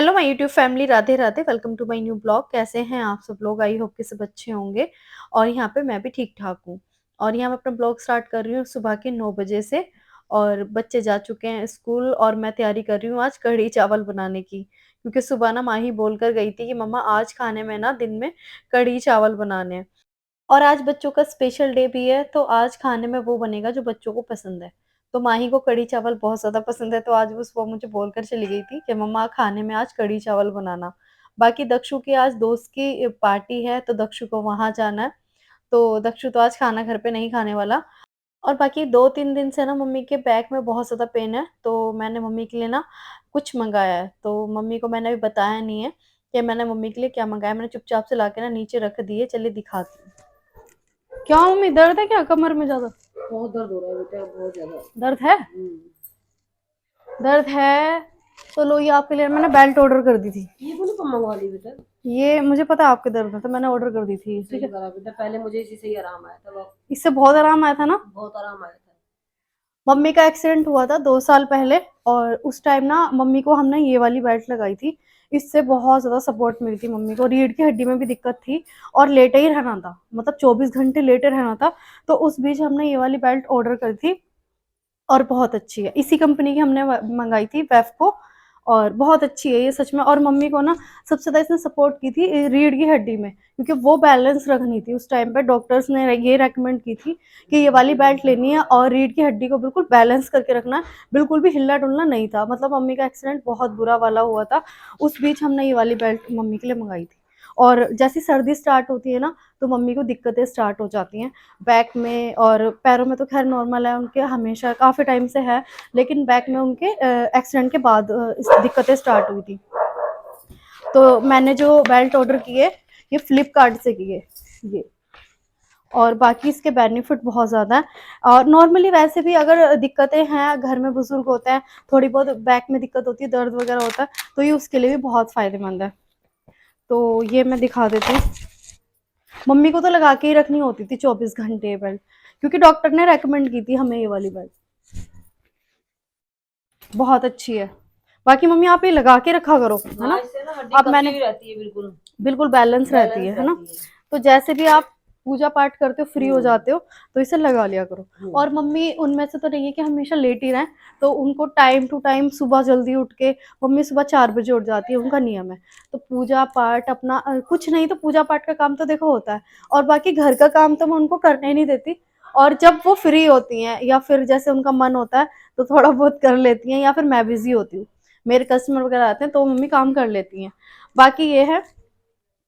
Hello my YouTube family, Radhe Radhe. Welcome to my new blog. कैसे हैं आप सब लोग? आई होप कि सब अच्छे होंगे। और यहाँ पे मैं भी ठीक ठाक हूँ। और यहाँ मैं अपना ब्लॉग स्टार्ट कर रही हूँ सुबह के 9 बजे से। और बच्चे जा चुके हैं स्कूल और मैं तैयारी कर रही हूँ आज कढ़ी चावल बनाने की, क्योंकि सुबह ना माही बोल कर गई थी कि मम्मा आज खाने में ना दिन में कढ़ी चावल बनाने हैं। और आज बच्चों का स्पेशल डे भी है, तो आज खाने में वो बनेगा जो बच्चों को पसंद है। तो माही को कढ़ी चावल बहुत ज़्यादा पसंद है, तो आज वो सुबह मुझे बोलकर चली गई थी कि मम्मा खाने में आज कढ़ी चावल बनाना। बाकी दक्षु की आज दोस्त की पार्टी है, तो दक्षु को वहाँ जाना है। तो दक्षु तो आज खाना घर पे नहीं खाने वाला। और बाकी 2-3 दिन से ना मम्मी के बैक में बहुत ज़्यादा पेन है, तो मैंने मम्मी के लिए ना कुछ मँगाया है। तो मम्मी को मैंने अभी बताया नहीं है कि मैंने मम्मी के लिए क्या मँगाया है। मैंने चुपचाप से लाके ना नीचे रख दिए। चलिए दिखाती हूँ। क्या मम्मी, दर्द है क्या कमर में ज्यादा? बहुत दर्द हो रहा है बेटा, बहुत ज्यादा। दर्द है? दर्द है। तो लो, ये आपके लिए मैंने बेल्ट ऑर्डर कर दी थी। ये कौन सा मंगवा ली बेटा? ये मुझे पता है आपके दर्द है, तो मैंने ऑर्डर कर दी थी। सही ठीक है। करा बेटा, पहले मुझे इसी से ही आराम आया था। इससे बहुत आराम आया था ना? बहुत आराम आया था। मम्मी का एक्सीडेंट हुआ था 2 साल पहले। और उस टाइम ना मम्मी को हमने ये वाली बेल्ट लगाई थी। इससे बहुत ज्यादा सपोर्ट मिली थी मम्मी को। रीढ़ की हड्डी में भी दिक्कत थी और लेटे ही रहना था, मतलब 24 घंटे लेटे रहना था। तो उस बीच हमने ये वाली बेल्ट ऑर्डर करी थी। और बहुत अच्छी है, इसी कंपनी की हमने मंगाई थी वेफको। और बहुत अच्छी है ये सच में। और मम्मी को ना सबसे ज़्यादा इसने सपोर्ट की थी रीढ़ की हड्डी में, क्योंकि वो बैलेंस रखनी थी। उस टाइम पे डॉक्टर्स ने ये रेकमेंड की थी कि ये वाली बेल्ट लेनी है और रीढ़ की हड्डी को बिल्कुल बैलेंस करके रखना है। बिल्कुल भी हिलना डुलना नहीं था, मतलब मम्मी का एक्सीडेंट बहुत बुरा वाला हुआ था। उस बीच हमने ये वाली बेल्ट मम्मी के लिए मंगाई थी। और जैसी सर्दी स्टार्ट होती है ना, तो मम्मी को दिक्कतें स्टार्ट हो जाती हैं बैक में। और पैरों में तो खैर नॉर्मल है उनके, हमेशा काफ़ी टाइम से है। लेकिन बैक में उनके एक्सीडेंट के बाद इस दिक्कतें स्टार्ट हुई थी। तो मैंने जो बेल्ट ऑर्डर किए, ये फ्लिपकार्ट से किए ये। और बाकी इसके बेनिफिट बहुत ज़्यादा है। और नॉर्मली वैसे भी अगर दिक्कतें हैं, घर में बुजुर्ग होते हैं, थोड़ी बहुत बैक में दिक्कत होती है, दर्द वगैरह होता है, तो ये उसके लिए भी बहुत फ़ायदेमंद है। तो ये मैं दिखा देती हूँ। मम्मी को तो लगा के ही रखनी होती थी 24 घंटे बेल्ट, क्योंकि डॉक्टर ने रेकमेंड की थी हमें ये वाली बेल्ट। बहुत अच्छी है। बाकी मम्मी आप ये लगा के रखा करो, है हाँ, ना? इससे ना हड्डी अब कसी मैंने हुई रहती है, बिल्कुल बिल्कुल बैलेंस रहती बैलेंस है ना? रहती है। तो जैसे भी आप पूजा पाठ करते हो, फ्री हो हम्म। जाते हो, तो इसे लगा लिया करो। और मम्मी उनमें से तो नहीं है कि हमेशा लेट ही रहें। तो उनको टाइम टू टाइम सुबह जल्दी उठ के, मम्मी सुबह 4 बजे उठ जाती है, उनका नियम है। तो पूजा पाठ अपना कुछ नहीं तो पूजा पाठ का काम तो देखो होता है। और बाकी घर का काम तो मैं उनको करने ही नहीं देती। और जब वो फ्री होती हैं या फिर जैसे उनका मन होता है, तो थोड़ा बहुत कर लेती हैं, या फिर मैं बिजी होती हूँ, मेरे कस्टमर वगैरह आते हैं, तो मम्मी काम कर लेती हैं। बाकी ये है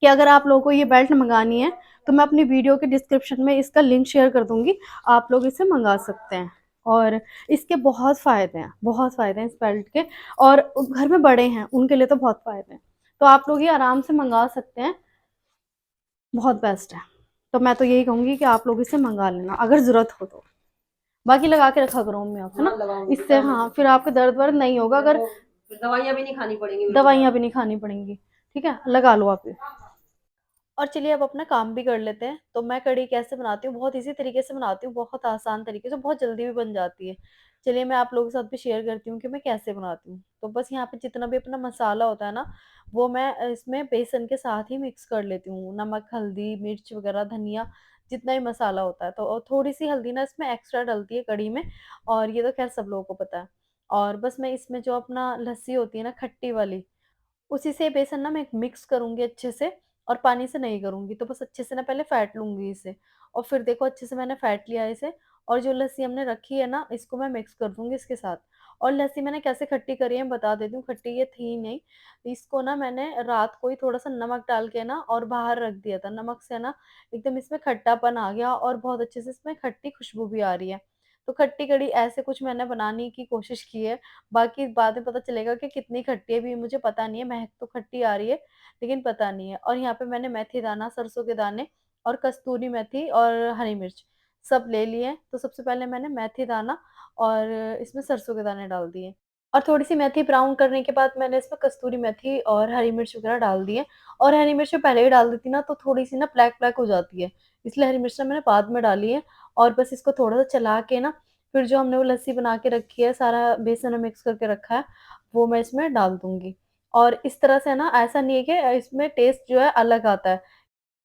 कि अगर आप लोगों को ये बेल्ट मंगानी है, तो मैं अपनी वीडियो के डिस्क्रिप्शन में इसका लिंक शेयर कर दूंगी। आप लोग इसे मंगा सकते हैं। और इसके बहुत फ़ायदे हैं, बहुत फ़ायदे हैं इस बेल्ट के। और घर में बड़े हैं उनके लिए तो बहुत फ़ायदे हैं। तो आप लोग ये आराम से मंगा सकते हैं, बहुत बेस्ट है। तो मैं तो यही कहूँगी कि आप लोग इसे मंगा लेना अगर ज़रूरत हो तो। बाकी लगा के रखा करो मम्मी आप, है हाँ, ना? लगाऊंगी इससे बेटा मैं। हाँ फिर आपके दर्द वर्द नहीं होगा। मेरे अगर को फिर दवाइयाँ भी नहीं खानी पड़ेंगी बिल्कुल दवाइयाँ ज्यादा। भी नहीं खानी पड़ेंगी। ठीक है, लगा लो आप ये। और चलिए अब अपना काम भी कर लेते हैं। तो मैं कढ़ी कैसे बनाती हूँ, बहुत इजी तरीके से बनाती हूँ, बहुत आसान तरीके से, बहुत जल्दी भी बन जाती है। चलिए मैं आप लोगों के साथ भी शेयर करती हूँ कि मैं कैसे बनाती हूँ। तो बस यहाँ पे जितना भी अपना मसाला होता है ना, वो मैं इसमें बेसन के साथ ही मिक्स कर लेती हूँ। नमक, हल्दी, मिर्च वगैरह, धनिया, जितना ही मसाला होता है। तो और थोड़ी सी हल्दी ना इसमें एक्स्ट्रा डलती है कढ़ी में। और ये तो खैर सब लोगों को पता है। और बस मैं इसमें जो अपना लस्सी होती है ना खट्टी वाली, उसी से बेसन ना मैं मिक्स करूँगी अच्छे से। और पानी से नहीं करूँगी, तो बस अच्छे से ना पहले फेंट लूँगी इसे। और फिर देखो अच्छे से मैंने फेंट लिया इसे। और जो लस्सी हमने रखी है ना, इसको मैं मिक्स कर दूँगी इसके साथ। और लस्सी मैंने कैसे खट्टी करी है बता देती हूँ, खट्टी ये थी नहीं। इसको ना मैंने रात को ही थोड़ा-सा नमक डाल के ना और बाहर रख दिया था। नमक से ना एकदम इसमें खट्टापन आ गया और बहुत अच्छे से इसमें खट्टी खुशबू भी आ रही है। तो खट्टी कढ़ी ऐसे कुछ मैंने बनाने की कोशिश की है। बाकी बाद में पता चलेगा कि कितनी खट्टी है, अभी मुझे पता नहीं है, महक तो खट्टी आ रही है, लेकिन पता नहीं है। और यहाँ पे मैंने मेथी दाना, सरसों के दाने और कस्तूरी मेथी और हरी मिर्च सब ले लिए हैं। तो सबसे पहले मैंने मेथी दाना और इसमें सरसों के दाने डाल दिए। और थोड़ी-सी मेथी ब्राउन करने के बाद मैंने इसमें कस्तूरी मेथी और हरी मिर्च वगैरह डाल दिए। और हरी मिर्च मैं पहले ही डाल देती ना, तो थोड़ी-सी ना ब्लैक-ब्लैक हो जाती है, इसलिए हरी मिर्च ना मैंने बाद में डाली है। और बस इसको थोड़ा-सा चला के ना, फिर जो हमने वो लस्सी बना के रखी है, सारा बेसन में मिक्स करके रखा है, वो मैं इसमें डाल दूँगी। और इस तरह से ना ऐसा नहीं है कि इसमें टेस्ट जो है अलग आता है।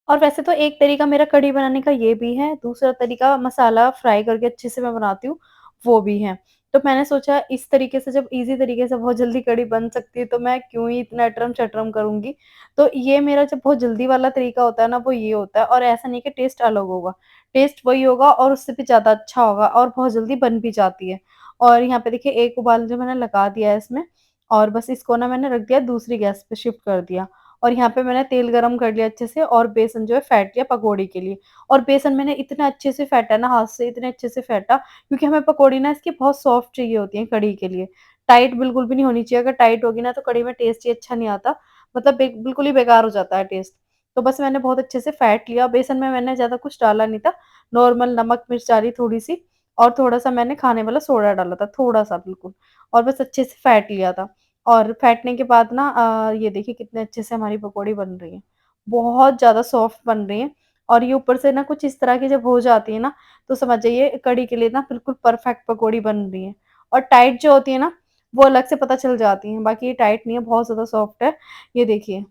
और वैसे तो एक तरीका मेरा कढ़ी बनाने का ये भी है, दूसरा तरीका मसाला फ्राई करके अच्छे से मैं बनाती हूँ, वो भी है। तो मैंने सोचा इस तरीके से जब ईज़ी तरीके से बहुत जल्दी कढ़ी बन सकती है, तो मैं क्यों ही इतना अटरम-शटरम करूँगी। तो ये मेरा जो बहुत जल्दी वाला तरीका होता है ना, वो ये होता है और ऐसा नहीं कि टेस्ट अलग होगा। टेस्ट वही होगा और उससे भी ज़्यादा अच्छा होगा और बहुत जल्दी बन भी जाती है। और यहाँ पे देखिए एक उबाल जो मैंने लगा दिया है इसमें और बस इसको ना मैंने रख दिया दूसरी गैस पे शिफ्ट कर दिया। और यहाँ पे मैंने तेल गरम कर लिया अच्छे से और बेसन जो है फेंट लिया पकौड़ी के लिए। और बेसन मैंने इतना अच्छे से फेंटा ना हाथ से इतने अच्छे से फेंटा क्योंकि हमें पकौड़ी ना इसकी बहुत सॉफ्ट चाहिए होती है कढ़ी के लिए। टाइट बिल्कुल भी नहीं होनी चाहिए, अगर टाइट होगी ना तो कढ़ी में टेस्ट ही अच्छा नहीं आता, मतलब बिल्कुल ही बेकार हो जाता है टेस्ट। तो बस मैंने बहुत अच्छे से फेंट लिया, बेसन में मैंने ज़्यादा कुछ डाला नहीं था, नॉर्मल नमक, मिर्च डाली थोड़ी-सी और थोड़ा-सा मैंने खाने वाला सोडा डाला था, थोड़ा-सा बिल्कुल और बस अच्छे से फेंट लिया था। और फेंटने के बाद ना ये देखिए कितने अच्छे से हमारी पकौड़ी बन रही है। बहुत ज़्यादा सॉफ्ट बन रही है और ये ऊपर से ना कुछ इस तरह की जब हो जाती है ना, तो समझ जाइए कढ़ी के लिए ना बिल्कुल परफेक्ट पकौड़ी बन रही है। और टाइट जो होती है ना, वो अलग से पता चल जाती हैं, बाकी ये टाइट नहीं है, बहुत ज़्यादा सॉफ्ट है। ये देखिए,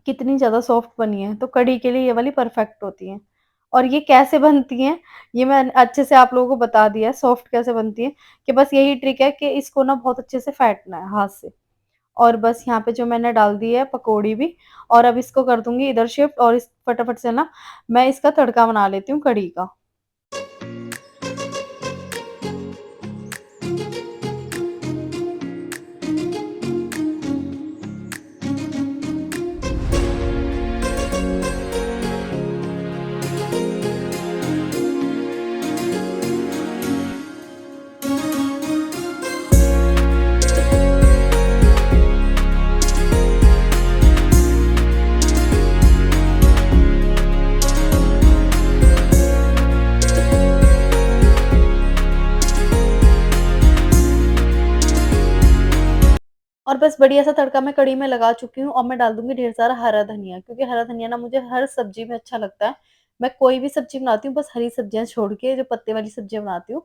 कितनी ज़्यादा सॉफ्ट बनी है, तो कढ़ी के लिए ये वाली परफेक्ट होती हैं। और ये कैसे बनती हैं, ये मैं अच्छे से आप लोगों को बता दिया है, सॉफ्ट कैसे बनती है, कि बस यही ट्रिक है कि इसको ना बहुत अच्छे से फेंटना है हाथ से। और बस यहाँ पे जो मैंने डाल दी है पकौड़ी भी और अब इसको कर दूँगी इधर शिफ्ट और इस फटाफट से ना मैं इसका तड़का बना लेती हूँ कढ़ी का। और बस बढ़िया सा तड़का मैं कढ़ी में लगा चुकी हूँ और मैं डाल दूँगी ढेर सारा हरा धनिया क्योंकि हरा धनिया ना मुझे हर सब्ज़ी में अच्छा लगता है। मैं कोई भी सब्ज़ी बनाती हूँ बस हरी सब्जियाँ छोड़ के जो पत्ते वाली सब्जियाँ बनाती हूँ,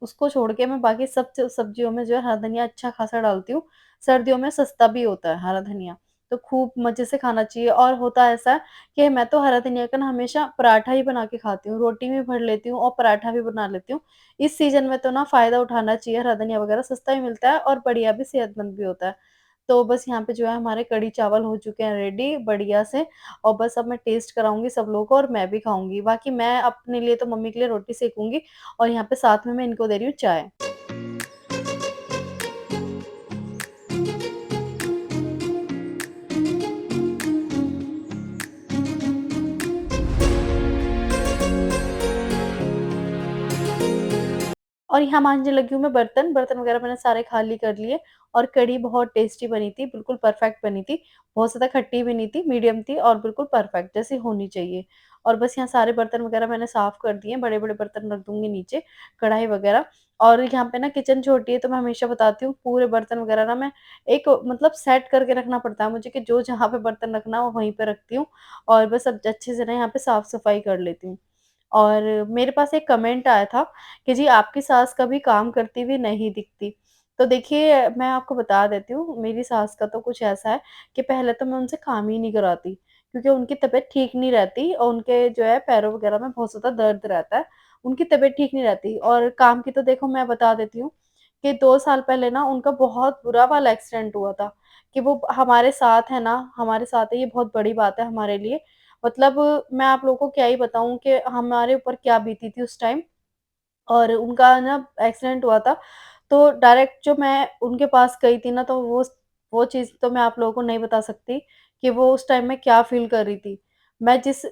उसको छोड़ के मैं बाकी सब सब्जियों में जो है हरा धनिया अच्छा खासा डालती हूँ। सर्दियों में सस्ता भी होता है हरा धनिया, तो खूब मज़े से खाना चाहिए और होता ऐसा है कि मैं तो हरा धनिया का ना हमेशा पराठा ही बना के खाती हूँ, रोटी भी भर लेती हूँ और पराठा भी बना लेती हूँ। इस सीज़न में तो ना फ़ायदा उठाना चाहिए, हरा धनिया वगैरह सस्ता भी मिलता है और बढ़िया भी सेहतमंद भी होता है। तो बस यहाँ पे जो है हमारे कढ़ी चावल हो चुके हैं रेडी बढ़िया से और बस अब मैं टेस्ट कराऊँगी सब लोगों को और मैं भी खाऊँगी। बाकी मैं अपने लिए तो मम्मी के लिए रोटी सेकूँगी और यहाँ पे साथ में मैं इनको दे रही हूँ चाय। और यहाँ मांजने लगी हूँ मैं बर्तन, बर्तन वगैरह मैंने सारे खाली कर लिए और कढ़ी बहुत टेस्टी बनी थी, बिल्कुल परफेक्ट बनी थी। बहुत ज़्यादा खट्टी भी नहीं थी, मीडियम थी और बिल्कुल परफेक्ट जैसी होनी चाहिए। और बस यहाँ सारे बर्तन वगैरह मैंने साफ़ कर दिए, बड़े-बड़े बर्तन रख दूँगी नीचे, कढ़ाई वगैरह। और यहाँ पे ना किचन छोटी है तो मैं हमेशा बताती हूँ पूरे बर्तन वगैरह ना मैं एक मतलब सेट करके रखना पड़ता है मुझे कि जो जहाँ पे बर्तन रखना हो वहीं पे रखती हूँ और बस अब अच्छे से ना यहाँ पे साफ-सफाई कर लेती हूँ। और मेरे पास एक कमेंट आया था कि जी आपकी सास कभी काम करती हुई नहीं दिखती। तो देखिए मैं आपको बता देती हूँ, मेरी सास का तो कुछ ऐसा है कि पहले तो मैं उनसे काम ही नहीं कराती, क्योंकि उनकी तबीयत ठीक नहीं रहती और उनके जो है पैरों वगैरह में बहुत ज़्यादा दर्द रहता है। उनकी तबीयत ठीक नहीं रहती और काम की तो देखो मैं बता देती हूँ कि 2 साल पहले ना उनका बहुत बुरा वाला एक्सीडेंट हुआ था, कि वो हमारे साथ है ना, हमारे साथ है ये बहुत बड़ी बात है हमारे लिए। मतलब मैं आप लोगों को क्या ही बताऊँ कि हमारे ऊपर क्या बीती थी उस टाइम। और उनका ना एक्सीडेंट हुआ था, तो डायरेक्ट जो मैं उनके पास गई थी ना, तो वो चीज़ तो मैं आप लोगों को नहीं बता सकती कि वो उस टाइम में क्या फ़ील कर रही थी। मैं जिस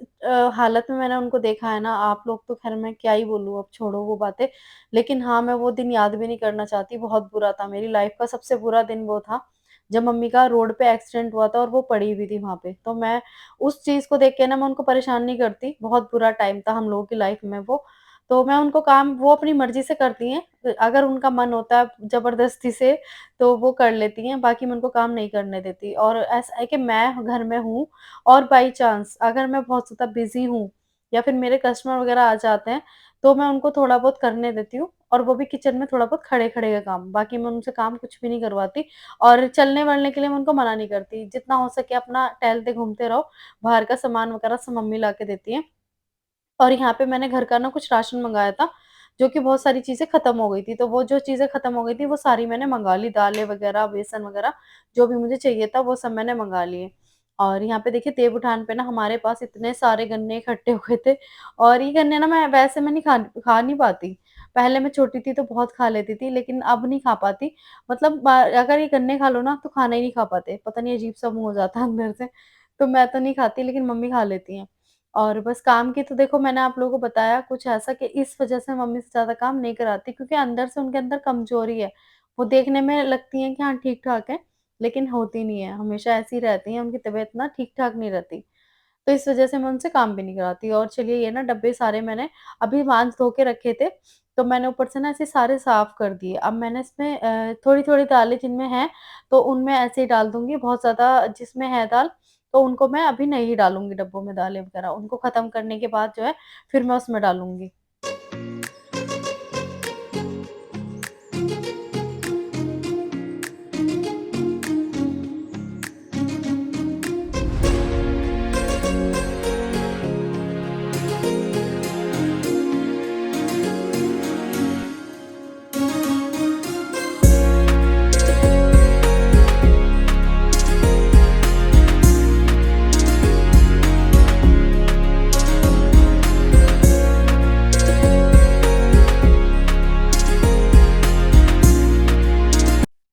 हालत में मैंने उनको देखा है ना, आप लोग तो ख़ैर मैं क्या ही बोलूँ, अब छोड़ो वो बातें। लेकिन हाँ, मैं वो दिन याद भी नहीं करना चाहती, बहुत बुरा था। मेरी लाइफ़ का सबसे बुरा दिन वो था, जब मम्मी का रोड पे एक्सीडेंट हुआ था और वो पड़ी हुई थी वहाँ पे। तो मैं उस चीज़ को देख के ना मैं उनको परेशान नहीं करती, बहुत बुरा टाइम था हम लोगों की लाइफ़ में वो। तो मैं उनको काम वो अपनी मर्ज़ी से करती हैं। अगर उनका मन होता है ज़बरदस्ती से तो वो कर लेती हैं, बाकी मैं उनको काम नहीं करने देती। और ऐसा है कि मैं घर में हूँ और बाई चांस अगर मैं बहुत ज़्यादा बिज़ी हूँ या फिर मेरे कस्टमर वग़ैरह आ जाते हैं, तो मैं उनको थोड़ा बहुत करने देती हूँ और वो भी किचन में थोड़ा बहुत खड़े-खड़े का काम, बाकी मैं उनसे काम कुछ भी नहीं करवाती और चलने-वलने के लिए मैं उनको मना नहीं करती। जितना हो सके अपना टहलते-घूमते रहो, बाहर का सामान वगैरह सब मम्मी ला के देती हैं। और यहाँ पे मैंने घर का ना कुछ राशन मँगाया था, जो कि बहुत सारी चीज़ें ख़त्म हो गई थी, तो वो जो चीज़ें ख़त्म हो गई थी, वो सारी मैंने मँगा ली, दालें वगैरह, बेसन वगैरह, जो भी मुझे चाहिए था, वो सब मैंने मँगा लिए। और यहाँ पे देखिए देवउठान पे ना हमारे पास इतने सारे गन्ने इकट्ठे हुए थे और ये गन्ने ना मैं नहीं खा नहीं पाती। पहले मैं छोटी थी तो बहुत खा लेती थी, लेकिन अब नहीं खा पाती। मतलब अगर ये गन्ने खा लो ना, तो खाना ही नहीं खा पाते, पता नहीं अजीब-सा मुँह हो जाता है अंदर से। तो मैं तो नहीं खाती, लेकिन मम्मी खा लेती हैं। और बस काम की तो देखो मैंने आप लोगों को बताया कुछ ऐसा कि इस वज़ह से मम्मी से ज़्यादा काम नहीं कराती क्योंकि अंदर से उनके अंदर कमज़ोरी है। वो देखने में लगती हैं कि हाँ, ठीक-ठाक है, लेकिन होती नहीं है, हमेशा ऐसी रहती हैं, उनकी तबीयत ना ठीक-ठाक नहीं रहती। तो इस वज़ह से मैं उनसे काम भी नहीं कराती और चलिए ये ना डब्बे सारे मैंने अभी माँज धो के रखे थे, तो मैंने ऊपर से ना ऐसे सारे साफ़ कर दिए। अब मैंने इसमें थोड़ी-थोड़ी दालें जिनमें हैं, तो उनमें ऐसे ही डाल दूँगी, बहुत ज़्यादा जिसमें है दाल, तो उनको मैं अभी नहीं डालूँगी डब्बों में दालें वग़ैरह, उनको ख़त्म करने के बाद जो है, फिर मैं उसमें डालूँगी।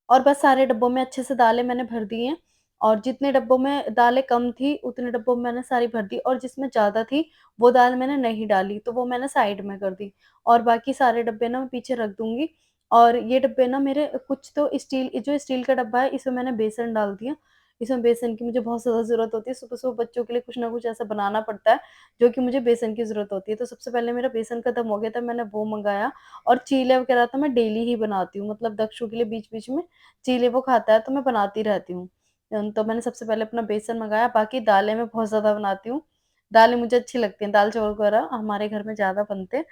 और बस सारे डब्बों में अच्छे से दालें मैंने भर दी हैं और जितने डब्बों में दालें कम थी, उतने डब्बों में मैंने सारी भर दी और जिसमें ज़्यादा थी, वो दाल मैंने नहीं डाली, तो वो मैंने साइड में कर दी और बाकी सारे डब्बे ना मैं पीछे रख दूँगी और ये डब्बे ना मेरे कुछ तो स्टील का डब्बा है, इसमें मैंने बेसन डाल दिया। इसमें बेसन की मुझे बहुत ज़्यादा ज़रूरत होती है, सुबह-सुबह बच्चों के लिए कुछ ना कुछ ऐसा बनाना पड़ता है, जो कि मुझे बेसन की ज़रूरत होती है। तो सबसे पहले मेरा बेसन खत्म हो गया था, मैंने वो मँगाया और चीले वगैरह तो मैं डेली ही बनाती हूँ, मतलब दक्षु के लिए बीच-बीच में चीले वो खाता है तो मैं बनाती रहती हूँ। तो मैंने सबसे पहले अपना बेसन मँगाया, बाकी दालें मैं बहुत ज़्यादा बनाती हूँ। दालें मुझे अच्छी लगती हैं, दाल-चावल वगैरह हमारे घर में ज़्यादा बनते हैं,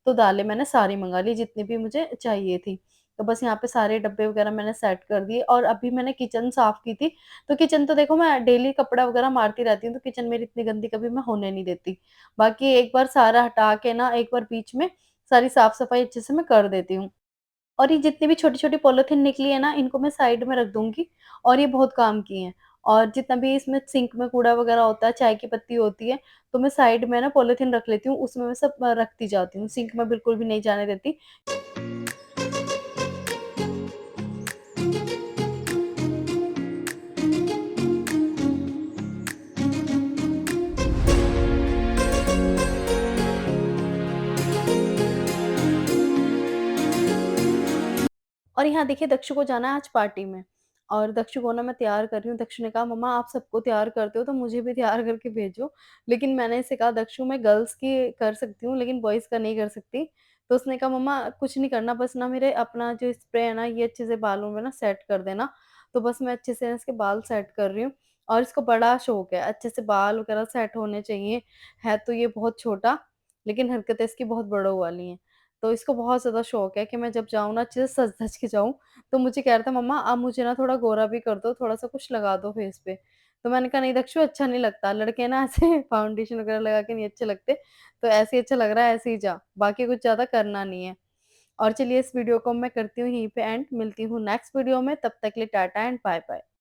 तो दालें मैंने सारी मँगा ली जितनी भी मुझे चाहिए थी। तो बस यहाँ पे सारे डब्बे वगैरह मैंने सेट कर दिए और अभी मैंने किचन साफ़ की थी, तो किचन तो देखो मैं डेली कपड़ा वगैरह मारती रहती हूँ, तो किचन मेरी इतनी गंदी कभी मैं होने नहीं देती। बाकी एक बार सारा हटा के ना एक बार बीच में सारी साफ-सफाई अच्छे से मैं कर देती हूँ। और ये जितनी भी छोटी-छोटी पॉलीथीन निकली है ना, इनको मैं साइड में रख दूँगी और ये बहुत काम की हैं। और जितना भी इसमें सिंक में कूड़ा वगैरह होता है, चाय की पत्ती होती है, तो मैं साइड में ना पॉलीथीन रख लेती हूँ, उसमें मैं सब रखती जाती हूँ। सिंक में बिल्कुल भी नहीं जाने देती। और यहाँ देखिए दक्षु को जाना है आज पार्टी में और दक्षु को ना मैं तैयार कर रही हूँ। दक्षु ने कहा मम्मा आप सबको तैयार करते हो तो मुझे भी तैयार करके भेजो। लेकिन मैंने इसे कहा दक्षु मैं गर्ल्स की कर सकती हूँ लेकिन बॉयज़ का नहीं कर सकती। तो उसने कहा मम्मा कुछ नहीं करना बस ना मेरे अपना जो स्प्रे है ना ये अच्छे से बालों में ना सेट कर देना। तो बस मैं अच्छे से इसके बाल सेट कर रही हूँ और इसको बड़ा शौक है, अच्छे से बाल वगैरह सेट होने चाहिए। है तो ये बहुत छोटा लेकिन हरकतें इसकी बहुत बड़ों वाली हैं। तो इसको बहुत ज़्यादा शौक है कि मैं जब जाऊँ ना अच्छे से सज-धज के जाऊँ। तो मुझे कह रहा था मम्मा अब मुझे ना थोड़ा गोरा भी कर दो, थोड़ा-सा कुछ लगा दो फेस पे। तो मैंने कहा नहीं दक्षु अच्छा नहीं लगता, लड़के ना ऐसे फाउंडेशन वगैरह लगा के नहीं अच्छे लगते। तो ऐसे ही अच्छा लग रहा है ऐसे ही जा, बाकी कुछ ज़्यादा करना नहीं है। और चलिए इस वीडियो को मैं करती हूँ यहीं पे एंड, मिलती हूँ नेक्स्ट वीडियो में, तब तक के लिए टाटा एंड बाय-बाय।